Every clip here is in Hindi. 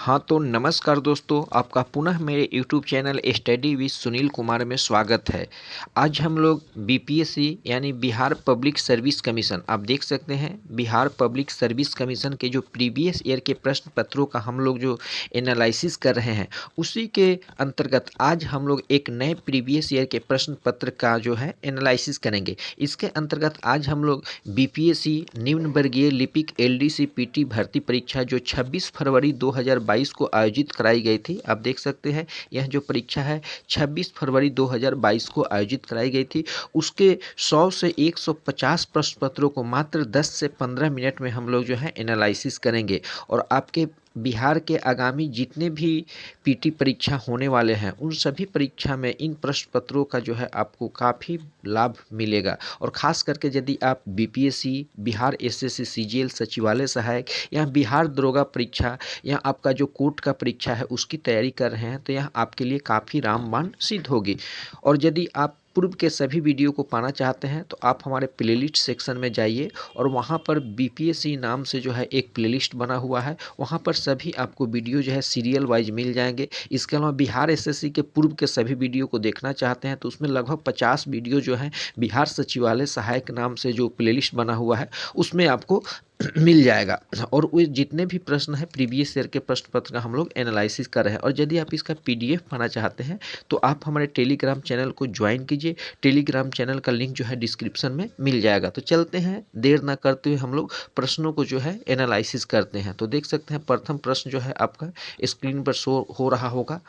हाँ तो नमस्कार दोस्तों, आपका पुनः मेरे YouTube channel study with Sunil Kumar में स्वागत है। आज हम लोग बीपीएससी यानी बिहार पब्लिक सर्विस कमीशन, आप देख सकते हैं बिहार पब्लिक सर्विस कमीशन के जो प्रीवियस ईयर के प्रश्न पत्रों का हम लोग जो एनालिसिस कर रहे हैं, उसी के अंतर्गत आज हम लोग एक नए प्रीवियस ईयर के प्रश्न पत्र का जो है एनालिसिस करेंगे। इसके अंतर्गत आज हम लोग बीपीएससी निम्न वर्गीय लिपिक एलडीसी पीटी भर्ती परीक्षा जो 26 फरवरी 2022 को आयोजित कराई गई थी, आप देख सकते हैं यह जो परीक्षा है 26 फरवरी 2022 को आयोजित कराई गई थी। उसके 100 से 150 प्रश्न पत्रों को मात्र 10 से 15 मिनट में हम लोग जो है एनालिसिस करेंगे और आपके बिहार के आगामी जितने भी पीटी परीक्षा होने वाले हैं उन सभी परीक्षा में इन प्रश्न पत्रों का जो है आपको काफ़ी लाभ मिलेगा। और ख़ास करके यदि आप बीपीएससी, बिहार एसएससी सीजीएल सचिवालय सहायक या बिहार दरोगा परीक्षा या आपका जो कोर्ट का परीक्षा है उसकी तैयारी कर रहे हैं तो यह आपके लिए काफ़ी रामबाण सिद्ध होगी। और यदि आप पूर्व के सभी वीडियो को पाना चाहते हैं तो आप हमारे प्लेलिस्ट सेक्शन में जाइए और वहां पर बीपीएससी नाम से जो है एक प्लेलिस्ट बना हुआ है, वहां पर सभी आपको वीडियो जो है सीरियल वाइज मिल जाएंगे। इसके अलावा बिहार एसएससी के पूर्व के सभी वीडियो को देखना चाहते हैं तो उसमें लगभग 50 वीडियो जो है बिहार सचिवालय सहायक नाम से जो प्लेलिस्ट बना हुआ है उसमें आपको मिल जाएगा। और वो जितने भी प्रश्न है प्रीवियस ईयर के प्रश्न पत्र का हम लोग एनालिसिस कर रहे हैं। और यदि आप इसका पीडीएफ पाना चाहते हैं तो आप हमारे टेलीग्राम चैनल को ज्वाइन कीजिए। टेलीग्राम चैनल का लिंक जो है डिस्क्रिप्शन में मिल जाएगा। तो चलते हैं, देर ना करते हुए हम लोग प्रश्नों को जो है एनालिसिस करते हैं। तो देख सकते हैं प्रथम प्रश्न जो है आपका स्क्रीन पर शो हो रहा होगा।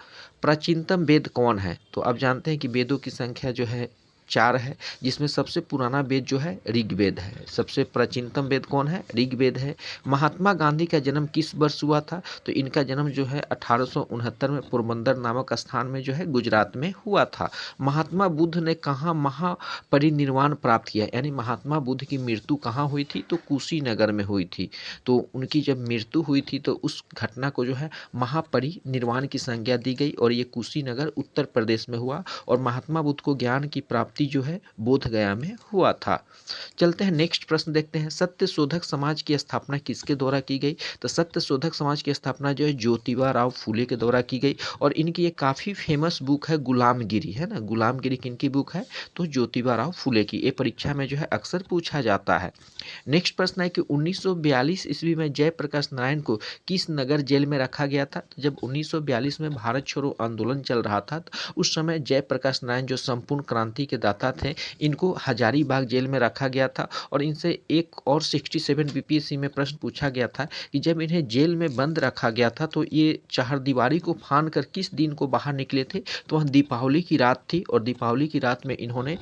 प्राचीनतम वेद कौन है? तो आप जानते हैं कि वेदों की संख्या जो है 4 है, जिसमें सबसे पुराना वेद जो है ऋग्वेद है। सबसे प्राचीनतम वेद कौन है? ऋग्वेद है। महात्मा गांधी का जन्म किस वर्ष हुआ था? तो इनका जन्म जो है 1869 में पोरबंदर नामक स्थान में जो है गुजरात में हुआ था। महात्मा बुद्ध ने कहाँ महापरिनिर्वाण प्राप्त किया, यानी महात्मा बुद्ध की मृत्यु कहाँ हुई थी? तो कुशीनगर में हुई थी। तो उनकी जब मृत्यु हुई थी तो उस घटना को जो है महापरिनिर्वाण की संज्ञा दी गई और ये कुशीनगर उत्तर प्रदेश में हुआ। और महात्मा बुद्ध को ज्ञान की प्राप्ति जो है बोध गया में हुआ था। चलते हैं नेक्स्ट प्रश्न देखते हैं। सत्य शोधक समाज की स्थापना किसके द्वारा की गई? तो सत्य शोधक समाज की स्थापना जो है ज्योतिबा राव फूले के द्वारा की गई। और इनकी एक काफी फेमस बुक है गुलामगिरी, है ना। गुलामगिरी किनकी बुक है? तो ज्योतिबा राव फूले की। ये परीक्षा में जो है अक्सर पूछा जाता है। नेक्स्ट प्रश्न है कि 1942 ईस्वी में जयप्रकाश नारायण को किस नगर जेल में रखा गया था? तो जब 1942 में भारत छोड़ो आंदोलन चल रहा था तो उस समय जयप्रकाश नारायण जो संपूर्ण क्रांति के दाता थे, इनको हजारीबाग जेल में रखा गया था। और इनसे एक और 67 बीपीएससी में प्रश्न पूछा गया था कि जब इन्हें जेल में बंद रखा गया था तो ये चहारदीवारी को फांद कर किस दिन को बाहर निकले थे? तो वह दीपावली की रात थी और दीपावली की रात में इन्होंने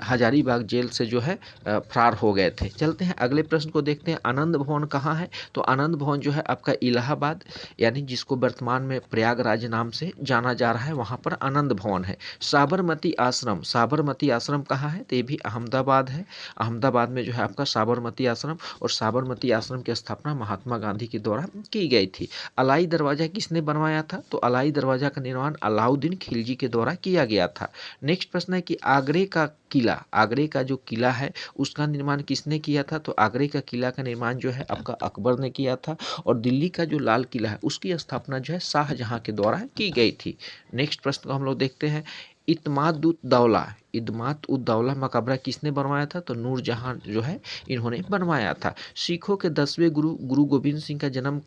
हजारीबाग जेल से जो है फरार हो गए थे। चलते हैं अगले प्रश्न को देखते हैं। आनंद भवन कहाँ है? तो आनंद भवन जो है आपका इलाहाबाद, यानी जिसको वर्तमान में प्रयागराज नाम से जाना जा रहा है, वहाँ पर आनंद भवन है। साबरमती आश्रम, साबरमती आश्रम कहाँ है? तो ये भी अहमदाबाद है। अहमदाबाद में जो है आपका साबरमती आश्रम, और साबरमती आश्रम की स्थापना महात्मा गांधी के द्वारा की गई थी। अलाई दरवाजा किसने बनवाया था? तो अलाई दरवाजा का निर्माण अलाउद्दीन खिलजी के द्वारा किया गया था। नेक्स्ट प्रश्न है कि आगरे का किला, आगरे का जो किला है उसका निर्माण किसने किया था? तो आगरे का किला का निर्माण जो है आपका अकबर ने किया था। और दिल्ली का जो लाल किला है उसकी स्थापना जो है शाहजहां के द्वारा की गई थी। नेक्स्ट प्रश्न को हम लोग देखते हैं। इत्माद-उद-दौला, इत्माद-उद-दौला मकबरा किसने बनवाया था? तो नूरजहां जो है इन्होंने बनवाया था। सिखों के 10वें गुरु गुरु गोविंद सिंह का जन्म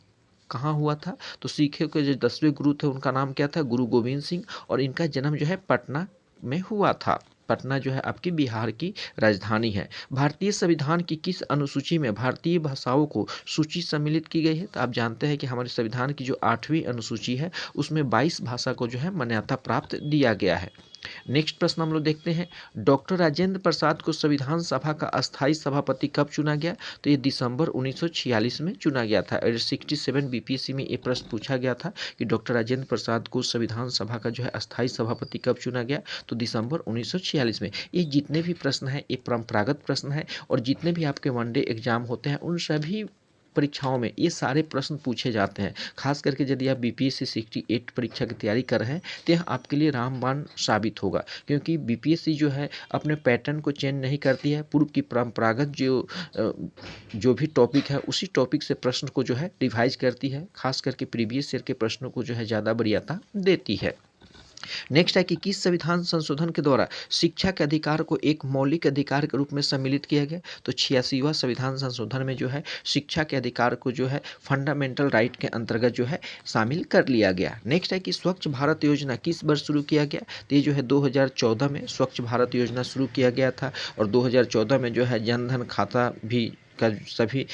कहाँ हुआ था? तो सिखों के जो 10वें गुरु थे उनका नाम क्या था? गुरु गोविंद सिंह। और इनका जन्म जो है पटना में हुआ था। पटना जो है आपकी बिहार की राजधानी है। भारतीय संविधान की किस अनुसूची में भारतीय भाषाओं को सूची सम्मिलित की गई है? तो आप जानते हैं कि हमारे संविधान की जो 8वीं अनुसूची है उसमें 22 भाषा को जो है मान्यता प्राप्त दिया गया है। नेक्स्ट प्रश्न हम लोग देखते हैं। डॉक्टर राजेंद्र प्रसाद को संविधान सभा का अस्थायी सभापति कब चुना गया? तो ये दिसंबर 1946 में चुना गया था। और 67 बीपीएससी में ये प्रश्न पूछा गया था कि डॉक्टर राजेंद्र प्रसाद को संविधान सभा का जो है अस्थायी सभापति कब चुना गया? तो दिसंबर 1946 में। ये जितने भी प्रश्न हैं ये परंपरागत प्रश्न है और जितने भी आपके वनडे एग्जाम होते हैं उन सभी परीक्षाओं में ये सारे प्रश्न पूछे जाते हैं। खास करके यदि आप बीपीएससी 68 परीक्षा की तैयारी कर रहे हैं तो यह आपके लिए रामबाण साबित होगा, क्योंकि बीपीएससी जो है अपने पैटर्न को चेंज नहीं करती है। पूर्व की परंपरागत जो भी टॉपिक है उसी टॉपिक से प्रश्न को जो है रिवाइज करती है। खास करके प्रीवियस ईयर के प्रश्नों को जो है ज़्यादा वरीयता देती है। नेक्स्ट है कि किस संविधान संशोधन के द्वारा शिक्षा के अधिकार को एक मौलिक अधिकार के रूप में सम्मिलित किया गया? तो 86वां संविधान संशोधन में जो है शिक्षा के अधिकार को जो है फंडामेंटल राइट के अंतर्गत जो है शामिल कर लिया गया। नेक्स्ट है कि स्वच्छ भारत योजना किस वर्ष शुरू किया गया? तो ये जो है 2014 में स्वच्छ भारत योजना शुरू किया गया था, और 2014 में जो है जनधन खाता भी का सभी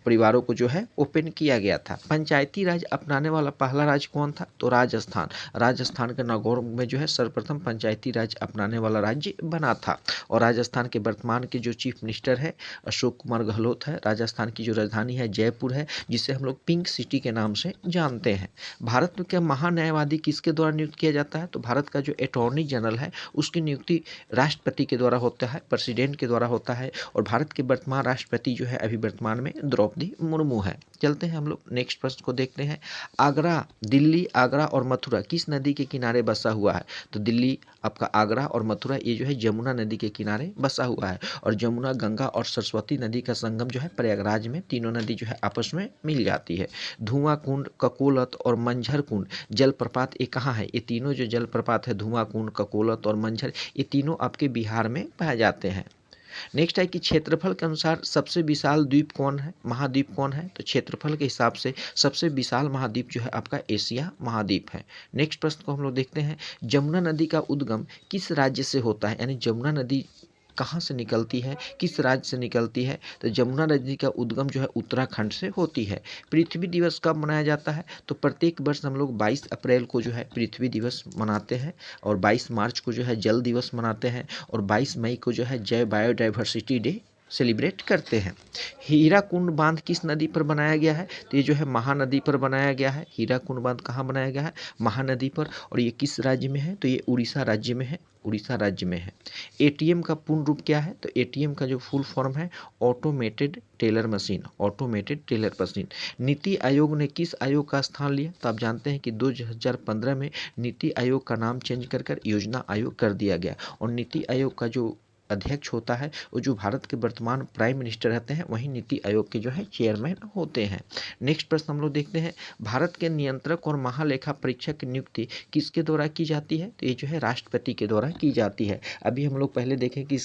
परिवारों को जो है ओपन किया गया था। पंचायती राज अपनाने वाला पहला राज्य कौन था? तो राजस्थान। राजस्थान के नागौर में जो है सर्वप्रथम पंचायती राज अपनाने वाला राज्य बना था। और राजस्थान के वर्तमान के जो चीफ मिनिस्टर है अशोक कुमार गहलोत है। राजस्थान की जो राजधानी है जयपुर है, जिसे हम लोग पिंक सिटी के नाम से जानते हैं। भारत में क्या महान्यायवादी किसके द्वारा नियुक्त किया जाता है? तो भारत का जो अटॉर्नी जनरल है उसकी नियुक्ति राष्ट्रपति के द्वारा होता है, प्रेसिडेंट के द्वारा होता है। और भारत के वर्तमान राष्ट्रपति जो है अभी वर्तमान में द्रौपदी मुर्मू है। चलते हैं हम लोग नेक्स्ट प्रश्न को देखते हैं। आगरा, दिल्ली, आगरा और मथुरा किस नदी के किनारे बसा हुआ है? तो दिल्ली, आपका आगरा और मथुरा ये जो है यमुना नदी के किनारे बसा हुआ है। और यमुना, गंगा और सरस्वती नदी का संगम जो है प्रयागराज में, तीनों नदी जो है आपस में मिल जाती है। धुआं कुंड, ककोलत और मंझर कुंड जलप्रपात ये कहाँ है? ये तीनों जो जलप्रपात है धुआं कुंड, ककोलत और मंझर, ये तीनों आपके बिहार में पाए जाते हैं। नेक्स्ट है कि क्षेत्रफल के अनुसार सबसे विशाल द्वीप कौन है, महाद्वीप कौन है? तो क्षेत्रफल के हिसाब से सबसे विशाल महाद्वीप जो है आपका एशिया महाद्वीप है। नेक्स्ट प्रश्न को हम लोग देखते हैं। जमुना नदी का उद्गम किस राज्य से होता है? यानी जमुना नदी कहाँ से निकलती है, किस राज्य से निकलती है? तो जमुना नदी का उद्गम जो है उत्तराखंड से होती है। पृथ्वी दिवस कब मनाया जाता है? तो प्रत्येक वर्ष हम लोग 22 अप्रैल को जो है पृथ्वी दिवस मनाते हैं, और 22 मार्च को जो है जल दिवस मनाते हैं, और 22 मई को जो है जय बायोडाइवर्सिटी डे सेलिब्रेट करते हैं। हीराकुंड बांध किस नदी पर बनाया गया है? तो ये जो है महानदी पर बनाया गया है। हीराकुंड बांध कहाँ बनाया गया है? महानदी पर। और ये किस राज्य में है? तो ये उड़ीसा राज्य में है, उड़ीसा राज्य में है। एटीएम का पूर्ण रूप क्या है? तो एटीएम का जो फुल फॉर्म है automated teller machine, automated teller machine. NITI Aayog ने किस आयोग का स्थान लिया? तो आप जानते हैं कि 2015 में नीति आयोग का नाम चेंज कर योजना आयोग कर दिया गया। और नीति आयोग का जो अध्यक्ष होता है वो जो भारत के वर्तमान प्राइम मिनिस्टर रहते हैं वही नीति आयोग के जो है चेयरमैन होते हैं। नेक्स्ट प्रश्न हम लोग देखते हैं। भारत के नियंत्रक और महालेखा परीक्षक की नियुक्ति किसके द्वारा की जाती है? तो ये जो है राष्ट्रपति के द्वारा की जाती है। अभी हम लोग पहले देखें कि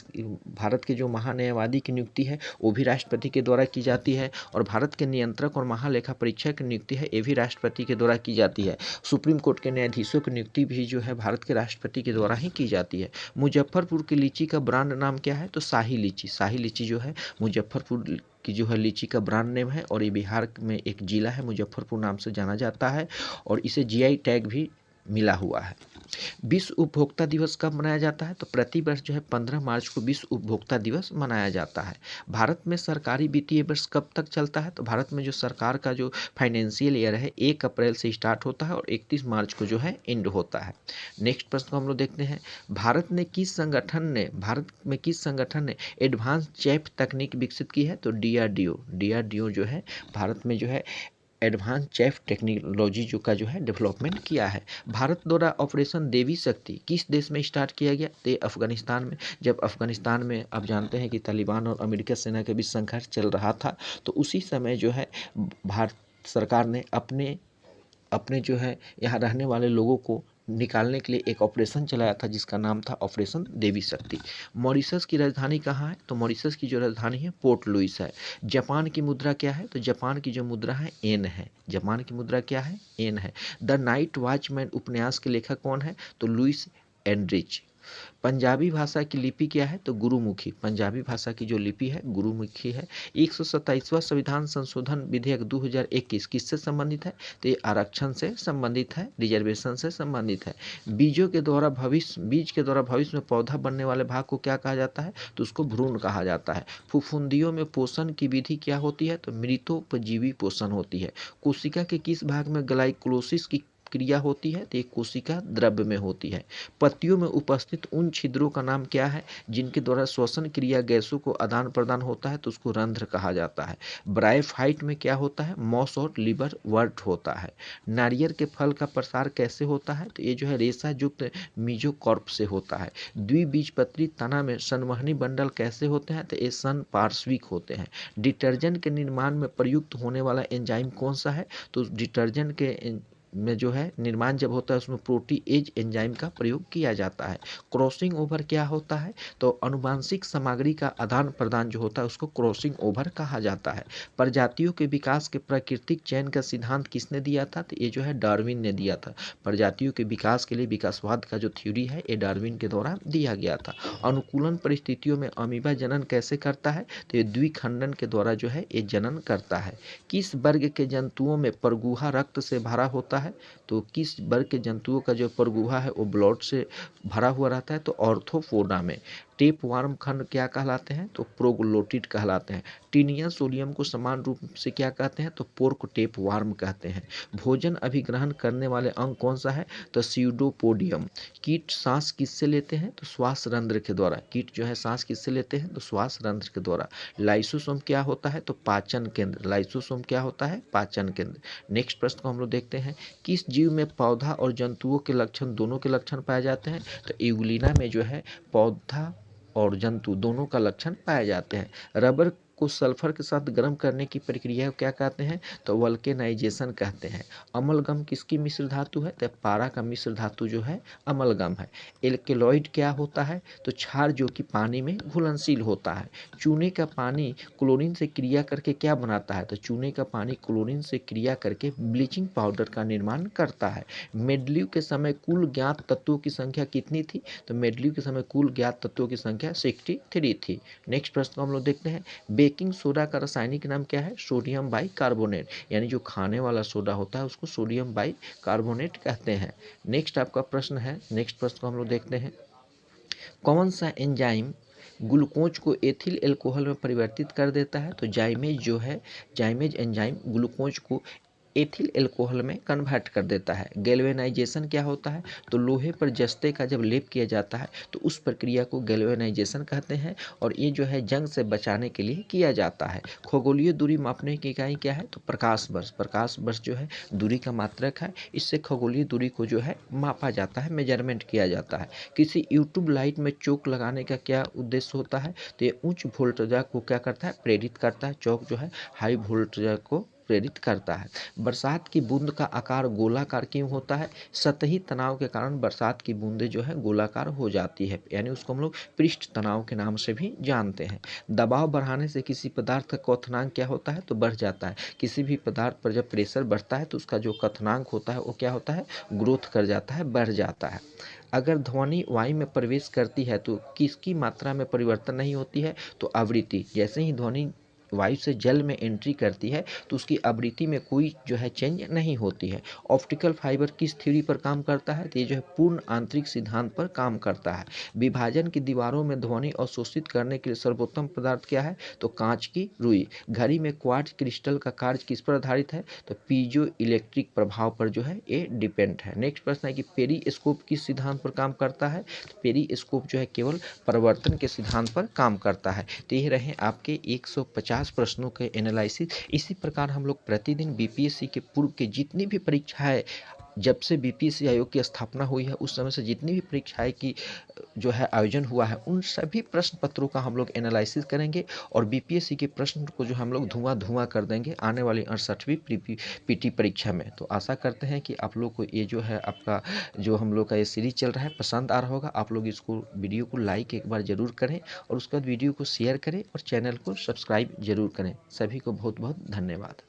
भारत के जो महान्यायवादी की नियुक्ति है वो भी राष्ट्रपति के द्वारा की जाती है, और भारत के नियंत्रक और महालेखा परीक्षक की नियुक्ति है ये भी राष्ट्रपति के द्वारा की जाती है। सुप्रीम कोर्ट के न्यायाधीशों की नियुक्ति भी जो है भारत के राष्ट्रपति के द्वारा ही की जाती है। मुजफ्फरपुर की लीची का ब्रांड नाम क्या है? तो शाही लीची। शाही लीची जो है मुजफ्फरपुर की जो है लीची का ब्रांड नेम है, और ये बिहार में एक जिला है मुजफ्फरपुर नाम से जाना जाता है, और इसे जीआई टैग भी मिला हुआ है। विश्व उपभोक्ता दिवस कब मनाया जाता है? तो प्रति वर्ष जो है 15 मार्च को विश्व उपभोक्ता दिवस मनाया जाता है। भारत में सरकारी वित्तीय वर्ष कब तक चलता है? तो भारत में जो सरकार का जो फाइनेंशियल ईयर है 1 अप्रैल से स्टार्ट होता है और 31 मार्च को जो है एंड होता है। नेक्स्ट प्रश्न को हम लोग देखते हैं। भारत में किस संगठन ने एडवांस चैफ तकनीक विकसित की है? तो डीआरडीओ जो है भारत में जो है एडवांस चैफ टेक्नोलॉजी जो का जो है डेवलपमेंट किया है। भारत द्वारा ऑपरेशन देवी शक्ति किस देश में स्टार्ट किया गया? तो अफगानिस्तान में। जब अफगानिस्तान में आप जानते हैं कि तालिबान और अमेरिका सेना के बीच संघर्ष चल रहा था, तो उसी समय जो है भारत सरकार ने अपने जो है यहाँ रहने वाले लोगों को निकालने के लिए एक ऑपरेशन चलाया था जिसका नाम था ऑपरेशन देवी शक्ति। मॉरिशस की राजधानी कहाँ है? तो मॉरिशस की जो राजधानी है पोर्ट लुइस है। जापान की मुद्रा क्या है? तो जापान की जो मुद्रा है येन है। जापान की मुद्रा क्या है? येन है। द नाइट वॉचमैन उपन्यास के लेखक कौन है? तो लुइस एंड्रिच। पंजाबी भाषा की लिपि क्या है? तो गुरुमुखी। पंजाबी भाषा की जो लिपि है गुरुमुखी है। 127वां संविधान संशोधन विधेयक 2021 किससे संबंधित है? तो ये आरक्षण से संबंधित है, रिजर्वेशन से संबंधित है। बीज के द्वारा भविष्य में पौधा बनने वाले भाग को क्या कहा जाता है? तो उसको भ्रूण कहा जाता है। फफूंदियों में पोषण की विधि क्या होती है? तो मृतोपजीवी पोषण होती है। कोशिका के किस भाग में ग्लाइकोलाइसिस की क्रिया होती है तो ये कोशिका द्रव्य में होती है। पत्तियों में उपस्थित उन छिद्रों का नाम क्या है जिनके द्वारा श्वसन क्रिया गैसों को आदान प्रदान होता है, तो उसको रंध्र कहा जाता है। ब्रायोफाइट में क्या होता है, मॉस और लिवर वर्ट होता है। नारियल के फल का प्रसार कैसे होता है, तो ये जो है रेशा युक्त मीजोकॉर्प से होता है। द्विबीजपत्री तना में संवहनी बंडल कैसे होते हैं, तो ये संपार्श्विक होते हैं। डिटर्जेंट के निर्माण में प्रयुक्त होने वाला एंजाइम कौन सा है, तो डिटर्जेंट के में जो है निर्माण जब होता है उसमें प्रोटीएज एंजाइम का प्रयोग किया जाता है। क्रॉसिंग ओवर क्या होता है, तो अनुवांशिक सामग्री का आदान प्रदान जो होता है उसको क्रॉसिंग ओवर कहा जाता है। प्रजातियों के विकास के प्राकृतिक चयन का सिद्धांत किसने दिया था, तो ये जो है डार्विन ने दिया था। प्रजातियों के विकास के लिए विकासवाद का जो थ्योरी है ये डार्विन के द्वारा दिया गया था। अनुकूलन परिस्थितियों में अमीबा जनन कैसे करता है, तो ये द्विखंडन के द्वारा जो है ये जनन करता है। किस वर्ग के जंतुओं में परगुहा रक्त से भरा होता है, तो किस वर्ग के जंतुओं का जो परगुहा है वो ब्लड से भरा हुआ रहता है, तो ऑर्थोपोडा में। टेप वार्म खंड क्या कहलाते हैं, तो प्रोग्लोटिड कहलाते हैं। टिनियन सोडियम को समान रूप से क्या कहते हैं, तो पोर्क टेप वार्म कहते हैं। भोजन अभिग्रहण करने वाले अंग कौन सा है, तो स्यूडोपोडियम। कीट सांस किससे लेते हैं, तो श्वास रंध्र के द्वारा। कीट जो है सांस किससे लेते हैं, तो श्वास रंध्र के द्वारा। लाइसोसोम क्या होता है, तो पाचन केंद्र। लाइसोसोम क्या होता है, पाचन केंद्र। नेक्स्ट प्रश्न को हम लोग देखते हैं, किस जीव में पौधा और जंतुओं के लक्षण दोनों के लक्षण पाए जाते हैं, तो यूग्लिना में जो है पौधा और जंतु दोनों का लक्षण पाए जाते हैं। रबर को सल्फर के साथ गर्म करने की प्रक्रिया को क्या कहते हैं, तो वल्केनाइजेशन कहते हैं। अमलगम किसकी मिश्र धातु है, तो पारा का मिश्र धातु जो है अमलगम है। एल्केलॉइड क्या होता है, तो क्षार जो कि पानी में घुलनशील होता है। चूने का पानी क्लोरीन से क्रिया करके क्या बनाता है, तो चूने का पानी क्लोरीन से क्रिया करके ब्लीचिंग पाउडर का निर्माण करता है। मेडलिव के समय कुल ज्ञात तत्वों की संख्या कितनी थी, तो मेडलिव के समय कुल ज्ञात तत्वों की संख्या 63 थी। नेक्स्ट प्रश्न को हम लोग देखते हैं, बेकिंग सोडा का रासायनिक नाम क्या है, सोडियम बाई कार्बोनेट। यानी जो खाने वाला सोडा होता है उसको सोडियम बाई कार्बोनेट कहते हैं। नेक्स्ट आपका प्रश्न है, नेक्स्ट प्रश्न को हम लोग देखते हैं, कौन सा एंजाइम ग्लूकोज को एथिल एल्कोहल में परिवर्तित कर देता है, तो जाइमेज जो है, जाइमेज एंजाइम ग्लूकोज को एथिल एल्कोहल में कन्वर्ट कर देता है। गैल्वेनाइजेशन क्या होता है, तो लोहे पर जस्ते का जब लेप किया जाता है तो उस प्रक्रिया को गैल्वेनाइजेशन कहते हैं, और ये जो है जंग से बचाने के लिए किया जाता है। खगोलीय दूरी मापने की इकाई क्या है, तो प्रकाश वर्ष। प्रकाश वर्ष जो है दूरी का मात्रक है, इससे खगोलीय दूरी को जो है मापा जाता है, मेजरमेंट किया जाता है। किसी यूट्यूब लाइट में चौक लगाने का क्या उद्देश्य होता है, तो ये उच्च वोल्टेज को क्या करता है, प्रेरित करता है। चौक जो है हाई वोल्टेज को प्रेरित करता है। बरसात की बूंद का आकार गोलाकार क्यों होता है, सतही तनाव के कारण बरसात की बूंदें जो है गोलाकार हो जाती है, यानी उसको हम लोग पृष्ठ तनाव के नाम से भी जानते हैं। दबाव बढ़ाने से किसी पदार्थ का क्वथनांक क्या होता है, तो बढ़ जाता है। किसी भी पदार्थ पर जब प्रेशर बढ़ता है तो उसका जो क्वथनांक होता है वो क्या होता है, ग्रोथ कर जाता है, बढ़ जाता है। अगर ध्वनि वायु में प्रवेश करती है तो किसकी मात्रा में परिवर्तन नहीं होती है, तो आवृत्ति। जैसे ही ध्वनि वायु से जल में एंट्री करती है तो उसकी आवृत्ति में कोई जो है चेंज नहीं होती है। ऑप्टिकल फाइबर किस थ्योरी पर काम करता है, तो ये जो है पूर्ण आंतरिक सिद्धांत पर काम करता है। विभाजन की दीवारों में ध्वनि अवशोषित करने के लिए सर्वोत्तम पदार्थ क्या है, तो कांच की रुई। घड़ी में क्वार्ट्ज क्रिस्टल का कार्य किस पर आधारित है, तो पीजो इलेक्ट्रिक प्रभाव पर जो है ये डिपेंड है। नेक्स्ट प्रश्न है कि पेरिस्कोप किस सिद्धांत पर काम करता है, तो पेरिस्कोप जो है केवल परिवर्तन के सिद्धांत पर काम करता है। तो ये रहे आपके 150 प्रश्नों के एनालिसिस। इसी प्रकार हम लोग प्रतिदिन बीपीएससी के पूर्व के जितनी भी परीक्षाएं, जब से बीपीएससी आयोग की स्थापना हुई है उस समय से जितनी भी परीक्षाएं की जो है आयोजन हुआ है उन सभी प्रश्न पत्रों का हम लोग एनालिसिस करेंगे, और बीपीएससी के प्रश्न को जो हम लोग धुआं कर देंगे आने वाली 68वीं पीटी परीक्षा में। तो आशा करते हैं कि आप लोग को ये जो है आपका जो हम लोग का ये सीरीज चल रहा है पसंद आ रहा होगा। आप लोग इसको वीडियो को लाइक एक बार ज़रूर करें, और उसके बाद वीडियो को शेयर करें और चैनल को सब्सक्राइब जरूर करें। सभी को बहुत बहुत धन्यवाद।